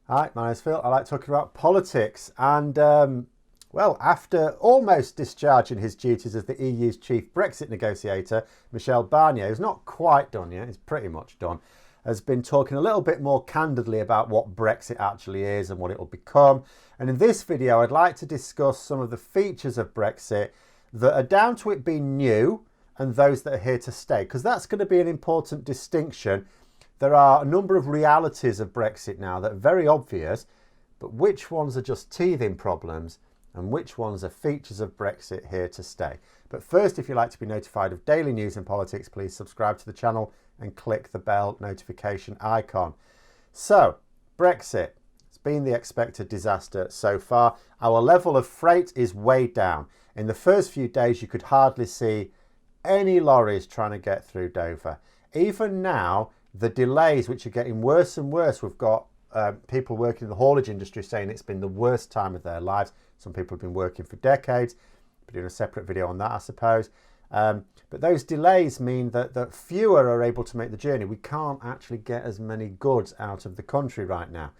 Hi, my name's Phil. I like talking about politics. And, well, after almost discharging his duties as the EU's chief Brexit negotiator, Michel Barnier, who's not quite done yet, he's pretty much done, has been talking a little bit more candidly about what Brexit actually is and what it will become. And in this video, I'd like to discuss some of the features of Brexit that are down to it being new and those that are here to stay, because that's going to be an important distinction. There are a number of realities of Brexit now that are very obvious, but which ones are just teething problems and which ones are features of Brexit here to stay? But first, if you'd like to be notified of daily news and politics, please subscribe to the channel and click the bell notification icon. So, Brexit. It's been the expected disaster so far. Our level of freight is way down. In the first few days, you could hardly see any lorries trying to get through Dover. Even now, the delays, which are getting worse and worse, we've got people working in the haulage industry saying it's been the worst time of their lives. Some people have been working for decades. We're doing a separate video on that, I suppose. But those delays mean that fewer are able to make the journey. We can't actually get as many goods out of the country right now.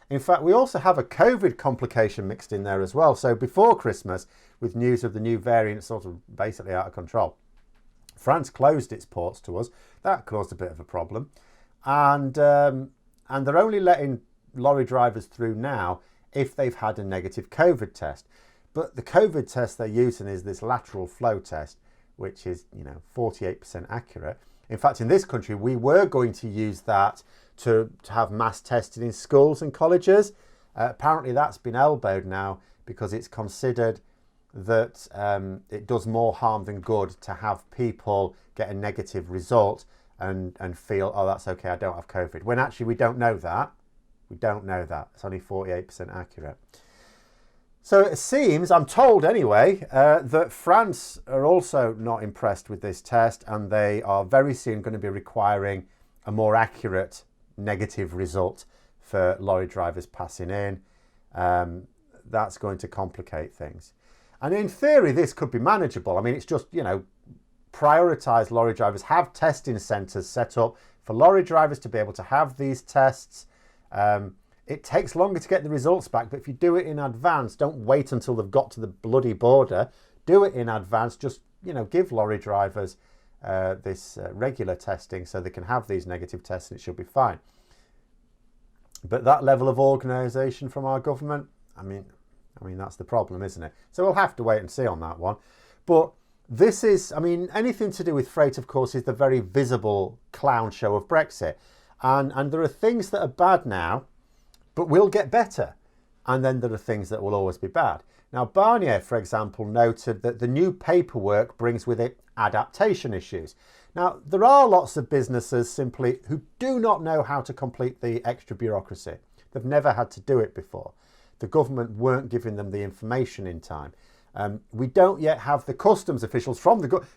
In fact, we also have a COVID complication mixed in there as well. So before Christmas, with news of the new variant sort of basically out of control, France closed its ports to us. That caused a bit of a problem. And they're only letting lorry drivers through now if they've had a negative COVID test. But the COVID test they're using is this lateral flow test, which is, 48% accurate. In fact, in this country, we were going to use that to have mass testing in schools and colleges. Apparently, that's been elbowed now because it's considered that it does more harm than good to have people get a negative result and feel, oh, that's okay, I don't have COVID. When actually we don't know that. We don't know that. It's only 48% accurate. So it seems, I'm told anyway, that France are also not impressed with this test, and they are very soon going to be requiring a more accurate negative result for lorry drivers passing in. That's going to complicate things. And in theory, this could be manageable. I mean, it's just, prioritise lorry drivers, have testing centres set up for lorry drivers to be able to have these tests. It takes longer to get the results back, but if you do it in advance, don't wait until they've got to the bloody border. Do it in advance. Just, give lorry drivers this regular testing so they can have these negative tests and it should be fine. But that level of organisation from our government, I mean, that's the problem, isn't it? So we'll have to wait and see on that one. But this is, anything to do with freight, of course, is the very visible clown show of Brexit. And there are things that are bad now, but will get better. And then there are things that will always be bad. Now, Barnier, for example, noted that the new paperwork brings with it adaptation issues. Now, there are lots of businesses simply who do not know how to complete the extra bureaucracy. They've never had to do it before. The government weren't giving them the information in time. We don't yet have the customs officials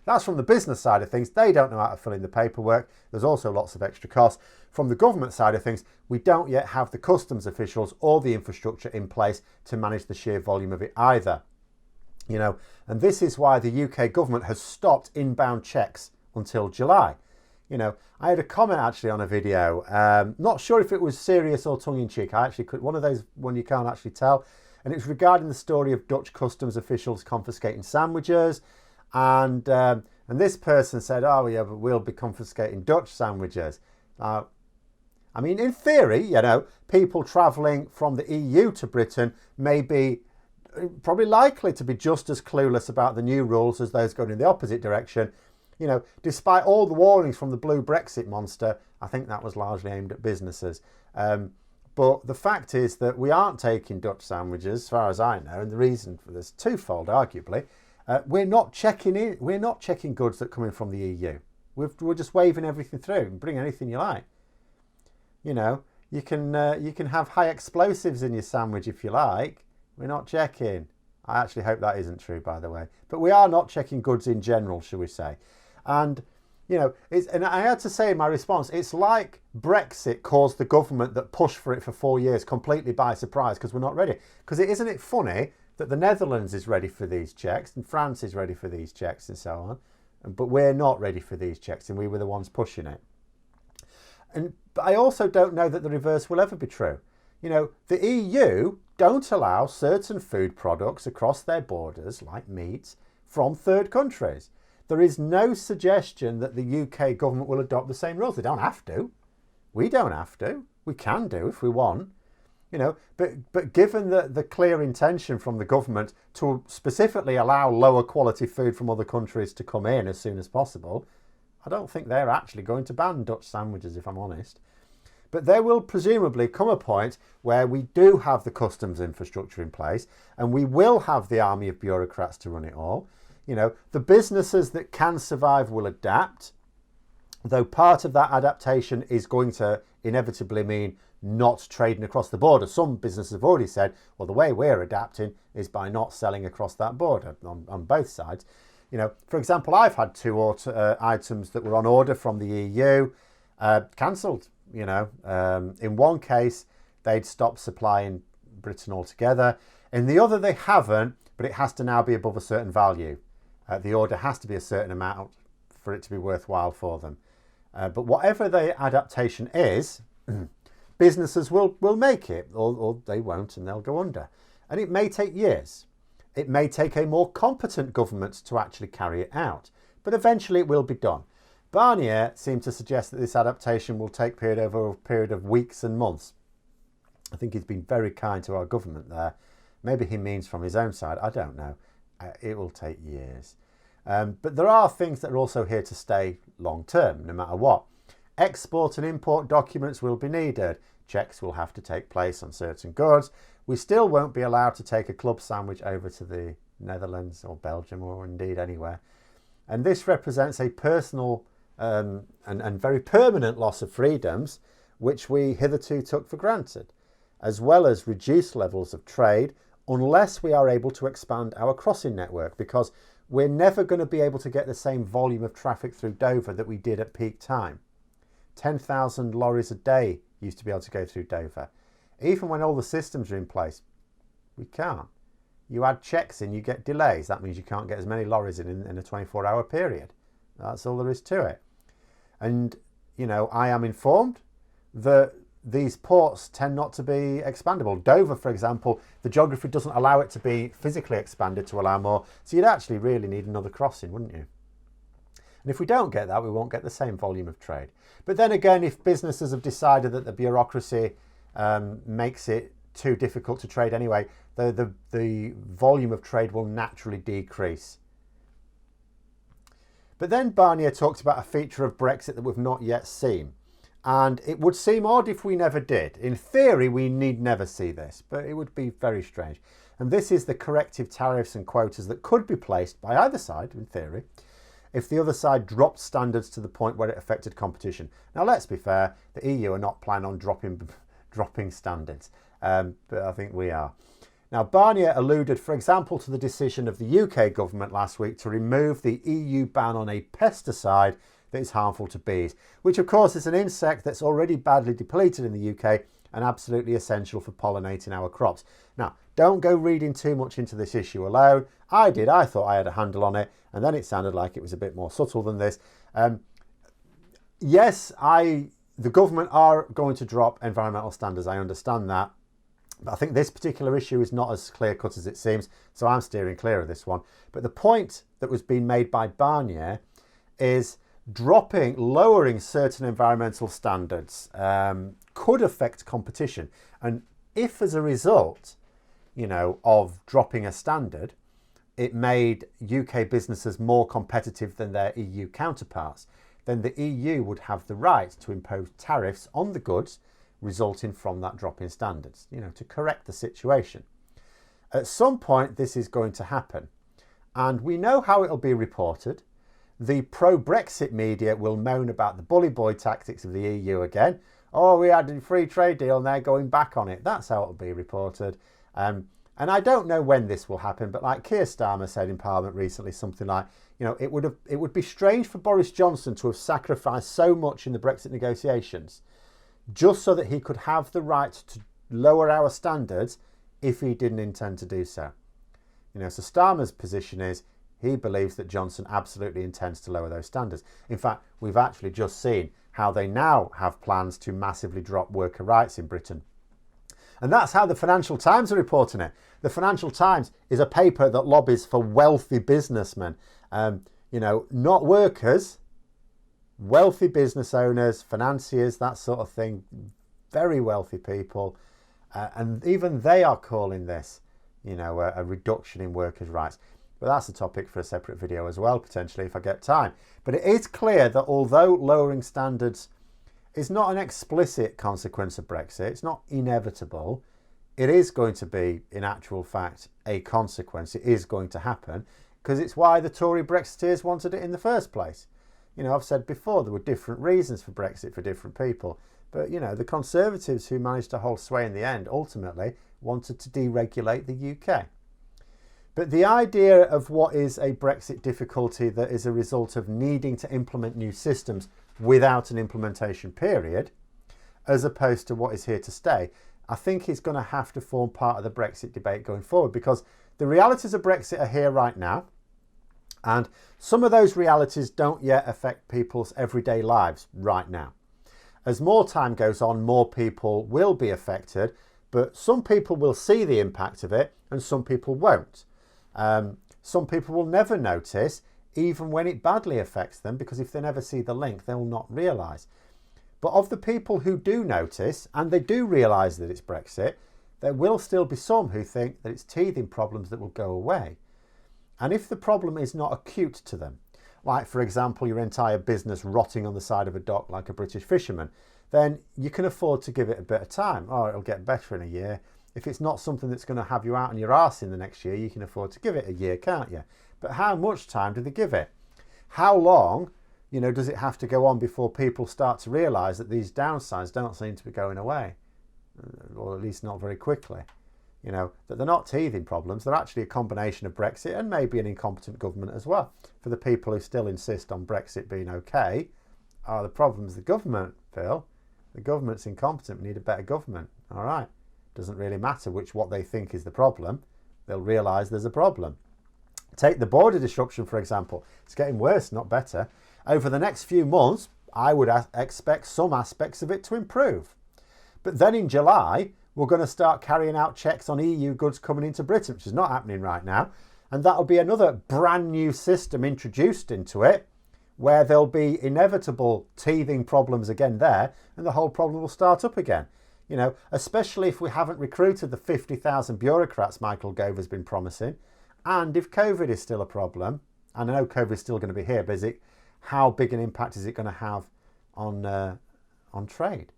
that's from the business side of things. They don't know how to fill in the paperwork. There's also lots of extra costs. From the government side of things, we don't yet have the customs officials or the infrastructure in place to manage the sheer volume of it either. And this is why the UK government has stopped inbound checks until July. I had a comment actually on a video, not sure if it was serious or tongue-in-cheek. I actually could, one of those when you can't actually tell. And it was regarding the story of Dutch customs officials confiscating sandwiches. And this person said, oh, yeah, but we'll be confiscating Dutch sandwiches. In theory, people travelling from the EU to Britain may be probably likely to be just as clueless about the new rules as those going in the opposite direction. Despite all the warnings from the blue Brexit monster, I think that was largely aimed at businesses. But the fact is that we aren't taking Dutch sandwiches, as far as I know, and the reason for this twofold, arguably. We're not checking goods that come in from the EU. We're just waving everything through and bring anything you like. You can have high explosives in your sandwich if you like. We're not checking. I actually hope that isn't true, by the way. But we are not checking goods in general, shall we say. And and I had to say in my response, it's like Brexit caused the government that pushed for it for 4 years completely by surprise because we're not ready. Because isn't it funny that the Netherlands is ready for these checks and France is ready for these checks and so on, but we're not ready for these checks and we were the ones pushing it. But I also don't know that the reverse will ever be true. You know, the EU don't allow certain food products across their borders, like meat, from third countries. There is no suggestion that the UK government will adopt the same rules. They don't have to. We don't have to. We can do if we want. You know, but given the clear intention from the government to specifically allow lower quality food from other countries to come in as soon as possible, I don't think they're actually going to ban Dutch sandwiches, if I'm honest. But there will presumably come a point where we do have the customs infrastructure in place and we will have the army of bureaucrats to run it all. You know, the businesses that can survive will adapt, though part of that adaptation is going to inevitably mean not trading across the border. Some businesses have already said, well, the way we're adapting is by not selling across that border on both sides. You know, for example, I've had two items that were on order from the EU cancelled. You know, in one case, they'd stopped supplying Britain altogether. In the other, they haven't, but it has to now be above a certain value. The order has to be a certain amount for it to be worthwhile for them. But whatever the adaptation is, businesses will make it, or they won't and they'll go under. And it may take years. It may take a more competent government to actually carry it out, but eventually it will be done. Barnier seemed to suggest that this adaptation will take over a period of weeks and months. I think he's been very kind to our government there. Maybe he means from his own side, I don't know. It will take years. But there are things that are also here to stay long term, no matter what. Export and import documents will be needed. Checks will have to take place on certain goods. We still won't be allowed to take a club sandwich over to the Netherlands or Belgium or indeed anywhere. And this represents a personal and very permanent loss of freedoms, which we hitherto took for granted, as well as reduced levels of trade, unless we are able to expand our crossing network, because we're never going to be able to get the same volume of traffic through Dover that we did at peak time. 10,000 lorries a day used to be able to go through Dover. Even when all the systems are in place, we can't. You add checks in, you get delays. That means you can't get as many lorries in a 24-hour period. That's all there is to it. And, you know, I am informed that these ports tend not to be expandable. Dover, for example, the geography doesn't allow it to be physically expanded to allow more. So you'd actually really need another crossing, wouldn't you? And if we don't get that, we won't get the same volume of trade. But then again, if businesses have decided that the bureaucracy makes it too difficult to trade anyway, the volume of trade will naturally decrease. But then Barnier talked about a feature of Brexit that we've not yet seen. And it would seem odd if we never did. In theory, we need never see this, but it would be very strange. And this is the corrective tariffs and quotas that could be placed by either side, in theory, if the other side dropped standards to the point where it affected competition. Now, let's be fair, the EU are not planning on dropping standards, but I think we are. Now, Barnier alluded, for example, to the decision of the UK government last week to remove the EU ban on a pesticide that is harmful to bees, which of course is an insect that's already badly depleted in the UK and absolutely essential for pollinating our crops. Now, don't go reading too much into this issue alone. I did. I thought I had a handle on it, and then it sounded like it was a bit more subtle than this. Yes, the government are going to drop environmental standards. I understand that. But I think this particular issue is not as clear-cut as it seems, so I'm steering clear of this one. But the point that was being made by Barnier is lowering certain environmental standards could affect competition. And if as a result, you know, of dropping a standard, it made UK businesses more competitive than their EU counterparts, then the EU would have the right to impose tariffs on the goods resulting from that drop in standards, you know, to correct the situation. At some point, this is going to happen, and we know how it'll be reported. The pro-Brexit media will moan about the bully boy tactics of the EU again. Oh, we had a free trade deal and they're going back on it. That's how it'll be reported. And I don't know when this will happen, but like Keir Starmer said in Parliament recently, something like, you know, it would be strange for Boris Johnson to have sacrificed so much in the Brexit negotiations just so that he could have the right to lower our standards if he didn't intend to do so. You know, so Starmer's position is he believes that Johnson absolutely intends to lower those standards. In fact, we've actually just seen how they now have plans to massively drop worker rights in Britain. And that's how the Financial Times are reporting it. The Financial Times is a paper that lobbies for wealthy businessmen, not workers, wealthy business owners, financiers, that sort of thing, very wealthy people. And even they are calling this, a reduction in workers' rights. But that's a topic for a separate video as well, potentially, if I get time. But it is clear that although lowering standards is not an explicit consequence of Brexit, it's not inevitable, it is going to be, in actual fact, a consequence. It is going to happen because it's why the Tory Brexiteers wanted it in the first place. I've said before there were different reasons for Brexit for different people. But, the Conservatives who managed to hold sway in the end ultimately wanted to deregulate the UK. But the idea of what is a Brexit difficulty that is a result of needing to implement new systems without an implementation period, as opposed to what is here to stay, I think is going to have to form part of the Brexit debate going forward, because the realities of Brexit are here right now. And some of those realities don't yet affect people's everyday lives right now. As more time goes on, more people will be affected, but some people will see the impact of it and some people won't. Some people will never notice, even when it badly affects them, because if they never see the link, they'll not realise. But of the people who do notice, and they do realise that it's Brexit, there will still be some who think that it's teething problems that will go away. And if the problem is not acute to them, like, for example, your entire business rotting on the side of a dock like a British fisherman, then you can afford to give it a bit of time. Oh, it'll get better in a year. If it's not something that's going to have you out on your arse in the next year, you can afford to give it a year, can't you? But how much time do they give it? How long, does it have to go on before people start to realise that these downsides don't seem to be going away? Or at least not very quickly. That they're not teething problems. They're actually a combination of Brexit and maybe an incompetent government as well. For the people who still insist on Brexit being okay, the problem's the government, Phil. The government's incompetent. We need a better government. All right. Doesn't really matter what they think is the problem. They'll realise there's a problem. Take the border disruption, for example. It's getting worse, not better. Over the next few months, I would expect some aspects of it to improve. But then in July, we're going to start carrying out checks on EU goods coming into Britain, which is not happening right now. And that'll be another brand new system introduced into it, where there'll be inevitable teething problems again there, and the whole problem will start up again. Especially if we haven't recruited the 50,000 bureaucrats Michael Gove has been promising. And if COVID is still a problem, and I know COVID is still going to be here, but how big an impact is it going to have on trade?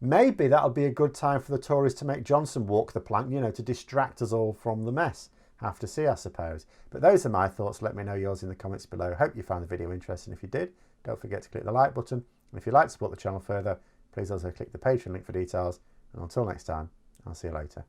Maybe that'll be a good time for the Tories to make Johnson walk the plank, to distract us all from the mess. Have to see, I suppose. But those are my thoughts. Let me know yours in the comments below. Hope you found the video interesting. If you did, don't forget to click the like button. And if you'd like to support the channel further, please also click the Patreon link for details. And until next time, I'll see you later.